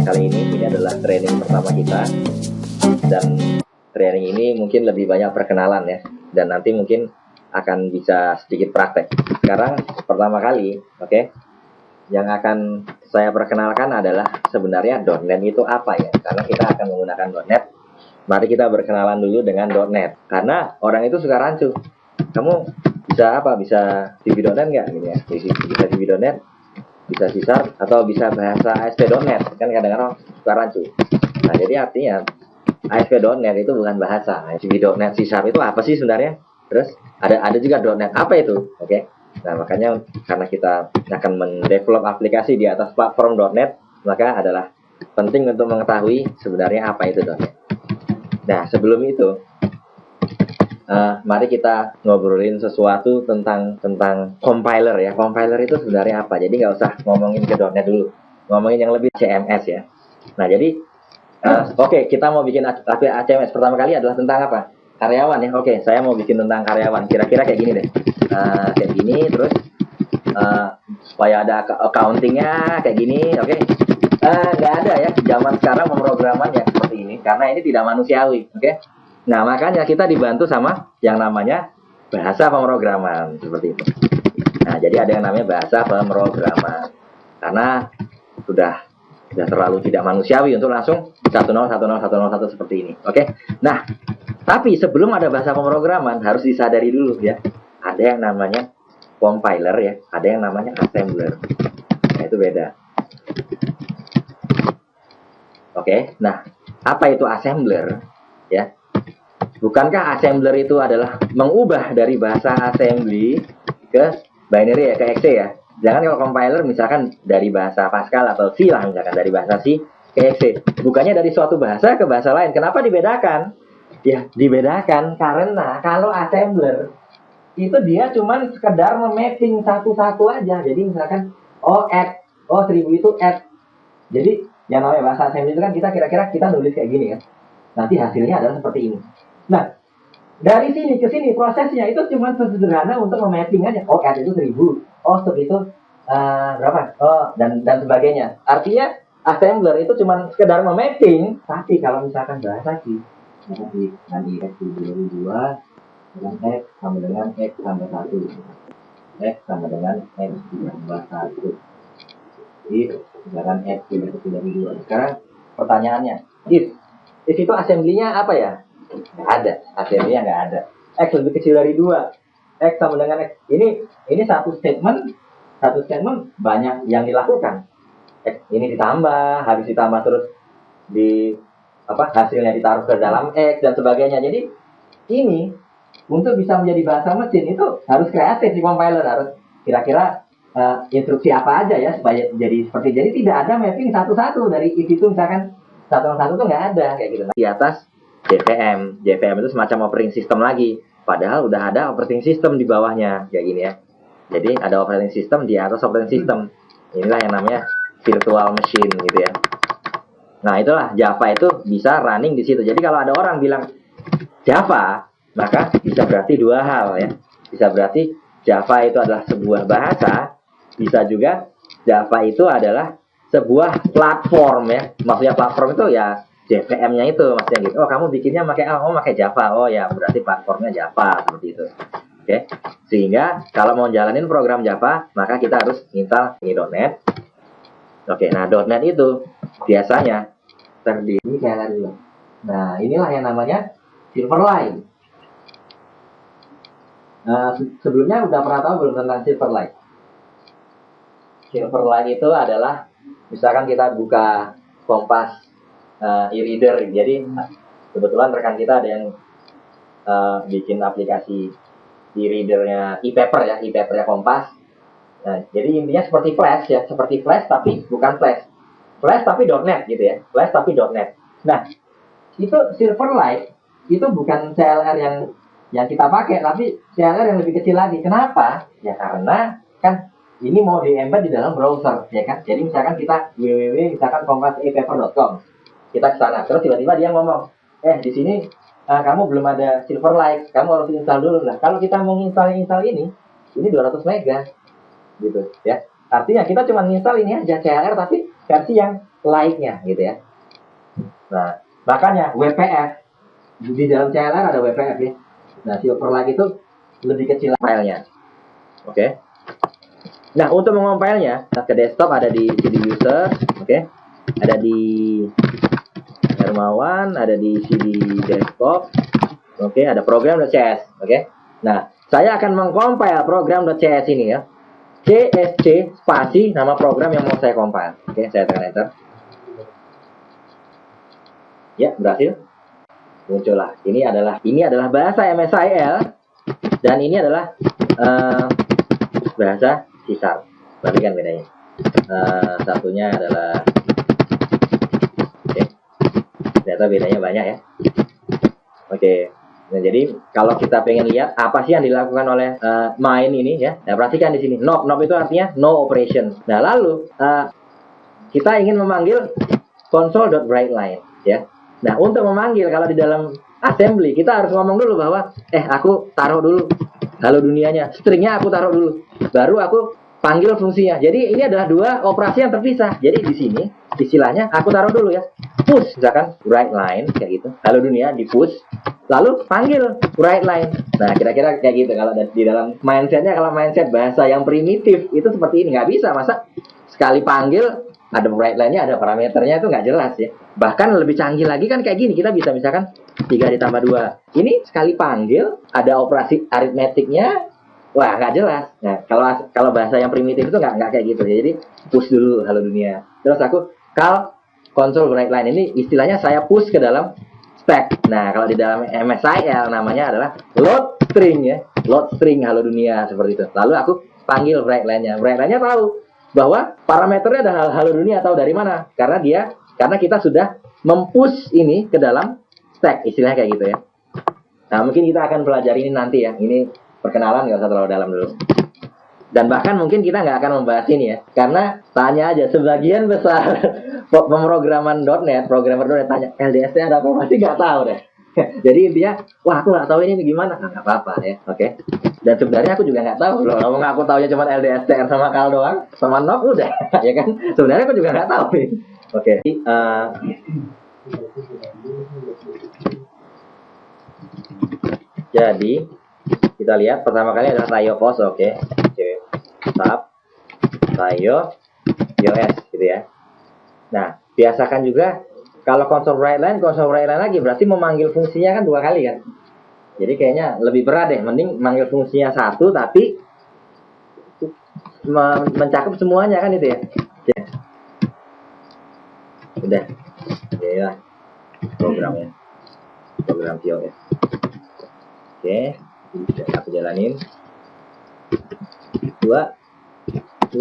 kali ini adalah training pertama kita, dan training ini mungkin lebih banyak perkenalan ya, dan nanti mungkin akan bisa sedikit praktek. Sekarang pertama kali, oke, yang akan saya perkenalkan adalah sebenarnya .NET itu apa ya, karena kita akan menggunakan .NET. Mari kita berkenalan dulu dengan .NET, karena orang itu suka rancu, kamu bisa apa, bisa VB.NET nggak gitu ya, bisa VB.NET, bisa C# atau bisa bahasa ASP.NET, kan kadang-kadang suka rancu. Nah, jadi artinya ASP.NET itu bukan bahasa, VB.NET, C# itu apa sih sebenarnya? Terus ada juga .NET, apa itu? Oke. Nah, makanya karena kita akan mendevelop aplikasi di atas platform .NET, maka adalah penting untuk mengetahui sebenarnya apa itu .NET. Nah, sebelum itu, mari kita ngobrolin sesuatu tentang compiler ya. Compiler itu sebenarnya apa? Jadi nggak usah ngomongin ke .NET dulu, ngomongin yang lebih CMS ya. Nah, jadi oke, kita mau bikin CMS pertama kali adalah tentang apa? Karyawan ya. Oke, saya mau bikin tentang karyawan. Kira-kira kayak gini deh. Kayak gini, terus supaya ada accountingnya kayak gini. Oke. Nggak ada ya zaman sekarang pemrograman yang seperti ini, karena ini tidak manusiawi. Oke. Nah, makanya kita dibantu sama yang namanya bahasa pemrograman seperti itu. Nah, jadi ada yang namanya bahasa pemrograman, karena sudah terlalu tidak manusiawi untuk langsung 1010101 seperti ini. Oke. Nah, tapi sebelum ada bahasa pemrograman harus disadari dulu ya, ada yang namanya compiler ya, ada yang namanya assembler. Nah, itu beda. Oke. Nah, apa itu assembler ya? Bukankah assembler itu adalah mengubah dari bahasa assembly ke binary ya, ke exe ya? Jangan kalau compiler misalkan dari bahasa Pascal atau C lah, misalkan dari bahasa C ke exe. Bukannya dari suatu bahasa ke bahasa lain. Kenapa dibedakan? Ya, dibedakan karena kalau assembler itu dia cuma sekedar memapping satu-satu aja. Jadi misalkan add, 1000 itu add. Jadi yang namanya bahasa assembly itu kan kira-kira kita nulis kayak gini kan. Nanti hasilnya adalah seperti ini. Nah, dari sini ke sini prosesnya itu cuma sederhana untuk memapping aja. Add itu 1000. Stop itu berapa? Dan sebagainya. Artinya assembler itu cuma sekedar memapping. Tapi kalau misalkan bahasa sih, nanti X dibagi 2 dengan X sama dengan X tambah 1. X sama dengan X tambah 1. Jadi misalkan X dibagi 2. Sekarang pertanyaannya, if itu assembly-nya apa ya? Nggak ada, assembly-nya nggak ada. X lebih kecil dari 2, X sama dengan X. Ini satu statement banyak yang dilakukan. X ini ditambah, habis ditambah terus hasilnya ditaruh ke dalam X dan sebagainya. Jadi ini untuk bisa menjadi bahasa mesin itu harus kreatif di compiler, harus kira-kira instruksi apa aja ya supaya jadi seperti. Jadi tidak ada mapping satu-satu dari if itu misalkan satu tuh nggak ada kayak gitu. Di atas JVM itu semacam operating system lagi, padahal udah ada operating system di bawahnya kayak gini ya. Jadi ada operating system di atas operating system. Inilah yang namanya virtual machine gitu ya. Nah, itulah Java itu bisa running di situ. Jadi kalau ada orang bilang Java, maka bisa berarti dua hal ya. Bisa berarti Java itu adalah sebuah bahasa, bisa juga Java itu adalah sebuah platform ya. Maksudnya platform itu ya JVM-nya itu maksudnya gitu. Kamu bikinnya pakai Java. Ya berarti platformnya Java seperti itu. Oke. Sehingga kalau mau jalanin program Java, maka kita harus install ini .NET. Oke, nah .NET itu biasanya terdiri kayak tadi. Nah, inilah yang namanya Silverlight. Nah, sebelumnya udah pernah tahu belum tentang Silverlight? Silverlight itu adalah misalkan kita buka Kompas e-reader. Jadi kebetulan rekan kita ada yang bikin aplikasi e-readernya e-papernya Kompas. Nah, jadi intinya seperti Flash ya, seperti Flash tapi bukan Flash. Flash tapi .NET gitu ya, Flash tapi .NET. Nah, itu Silverlight itu bukan CLR yang kita pakai, tapi CLR yang lebih kecil lagi. Kenapa? Ya karena kan ini mau di-embed di dalam browser, ya kan? Jadi misalkan kita www.kompasepaper.com, kita ke sana, terus tiba-tiba dia ngomong, di sini kamu belum ada Silverlight, kamu harus install dulu. Nah, kalau kita mau install ini 200 mega. Gitu ya. Artinya kita cuma install ini aja CLR, tapi versi yang like-nya gitu ya. Nah, makanya WPF di dalam CLR ada WPF ya. Nah, Silverlight itu lebih kecil filenya. Oke. Nah, untuk mengompilnya ke desktop ada di CD user, oke. Ada di Hermawan, ada di CD desktop. Oke, ada program.cs, oke. Nah, saya akan mengcompile program.cs ini ya. CSC spasi nama program yang mau saya compile. Oke, saya tekan enter. Ya, berhasil. Muncullah. Ini adalah bahasa MSIL dan ini adalah bahasa C#. Perhatikan bedanya. Satunya adalah ternyata bedanya banyak ya. Oke. Nah, jadi kalau kita pengen lihat apa sih yang dilakukan oleh main ini ya, nah, perhatikan di sini. Nope itu artinya no operation. Nah, lalu kita ingin memanggil console.writeLine ya. Nah, untuk memanggil kalau di dalam assembly kita harus ngomong dulu bahwa aku taruh dulu halo dunianya, stringnya aku taruh dulu, baru aku panggil fungsinya. Jadi ini adalah dua operasi yang terpisah. Jadi di sini istilahnya aku taruh dulu ya, push misalkan writeLine kayak gitu, halo dunia di push, lalu panggil writeLine. Nah, kira-kira kayak gitu kalau di dalam mindsetnya. Kalau mindset bahasa yang primitif itu seperti ini, nggak bisa masa sekali panggil ada writeLine-nya, ada parameternya, itu nggak jelas ya. Bahkan lebih canggih lagi kan kayak gini, kita bisa misalkan 3 ditambah 2. Ini sekali panggil ada operasi aritmetiknya, wah nggak jelas. Nah, kalau bahasa yang primitif itu nggak kayak gitu ya. Jadi push dulu halo dunia, terus aku console writeLine ini istilahnya saya push ke dalam stack. Nah, kalau di dalam MSIL namanya adalah load string ya, load string halo dunia seperti itu. Lalu aku panggil writeLine-nya. WriteLine-nya tahu bahwa parameternya ada halo dunia, tahu dari mana? Karena kita sudah mempush ini ke dalam stack, istilahnya kayak gitu ya. Nah, mungkin kita akan pelajari ini nanti ya. Ini perkenalan, nggak usah terlalu dalam dulu. Dan bahkan mungkin kita nggak akan membahas ini ya, karena tanya aja sebagian besar pemrograman .NET, programmer.NET tanya LDS ada apa, pasti nggak tahu deh. Jadi intinya, wah aku nggak tahu ini gimana, nggak apa-apa ya, oke. Dan sebenarnya aku juga nggak tahu loh, ngomong aku taunya cuma LDSTR sama CAL doang, sama NOP udah, ya kan. Sebenarnya aku juga nggak tahu nih. Oke. Jadi kita lihat pertama kali adalah Tayo Post, oke. Tab Tayo iOS gitu ya. Nah, biasakan juga kalau console writeLine lagi berarti memanggil fungsinya kan 2 kali kan. Jadi kayaknya lebih berat deh, mending manggil fungsinya 1 tapi mencakup semuanya kan itu ya. Udah. Ya, programnya. Program iOS. Oke, bisa aku jalanin. 2 1.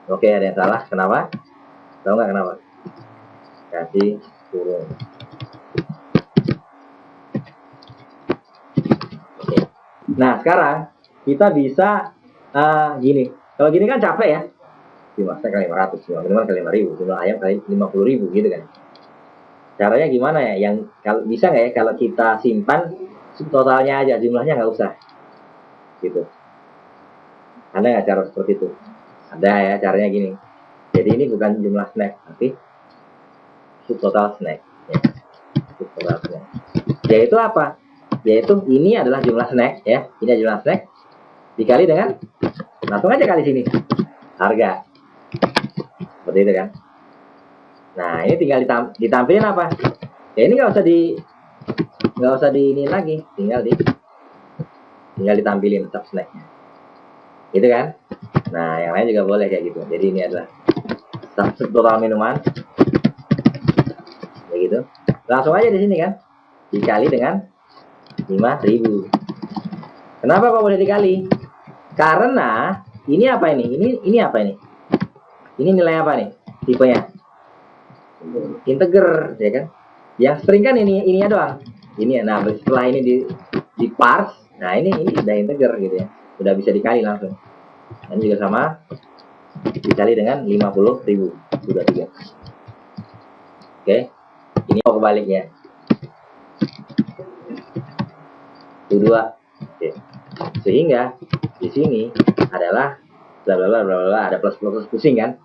Oke, ada yang salah. Kenapa? Tahu nggak kenapa? Kasih turun. Oke. Nah, sekarang kita bisa gini. Kalau gini kan capek ya. Dimasak kali 500, minimal kali 5.000, jumlah ayam kali 50.000 gitu kan. Caranya gimana ya? Yang kalau bisa nggak ya kalau kita simpan totalnya aja, jumlahnya nggak usah. Gitu. Ada nggak cara seperti itu? Ada ya, caranya gini. Jadi ini bukan jumlah snack, tapi subtotal snack. Ya. Subtotal snack. Yaitu apa? Yaitu ini adalah jumlah snack ya. Ini adalah jumlah snack dikali dengan, langsung aja kali sini harga. Seperti itu kan. Nah, ini tinggal ditampilin apa? Ya ini nggak usah di ini lagi, tinggal ditampilin sub snacknya. Gitu kan? Nah, yang lain juga boleh kayak gitu. Jadi ini adalah total minuman. Kayak gitu. Langsung aja di sini kan. Dikali dengan 5.000. Kenapa kok boleh dikali? Karena ini apa ini? Ini apa ini? Ini nilai apa nih? Tipenya integer, ya kan? Yang string kan ininya doang. Ini ya. Nah, setelah ini di parse, nah ini sudah integer gitu ya. Sudah bisa dikali langsung. Dan juga sama dikali dengan 50.000. Sudah 3. Oke. Ini mau kebaliknya. 2. Oke. Sehingga di sini adalah bla bla bla bla bla, ada plus plus pusing kan.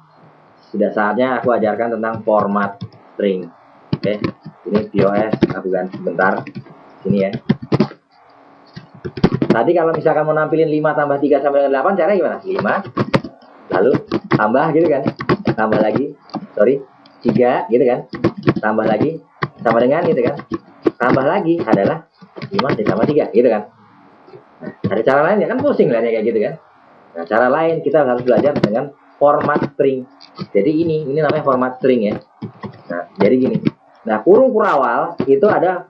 Sudah saatnya aku ajarkan tentang format string. Oke, ini POS, aku ganti sebentar. Sini ya. Tadi kalau misalkan mau nampilin 5 tambah 3 sama dengan 8, caranya gimana? 5, lalu tambah gitu kan. Tambah lagi, 3 gitu kan. Tambah lagi, sama dengan gitu kan. Tambah lagi adalah 5 ditambah 3 gitu kan. Nah, ada cara lain ya kan, pusing lah kayak gitu kan. Nah, cara lain kita harus belajar dengan format string. Jadi ini namanya format string ya. Nah, jadi gini. Nah, kurung kurawal itu ada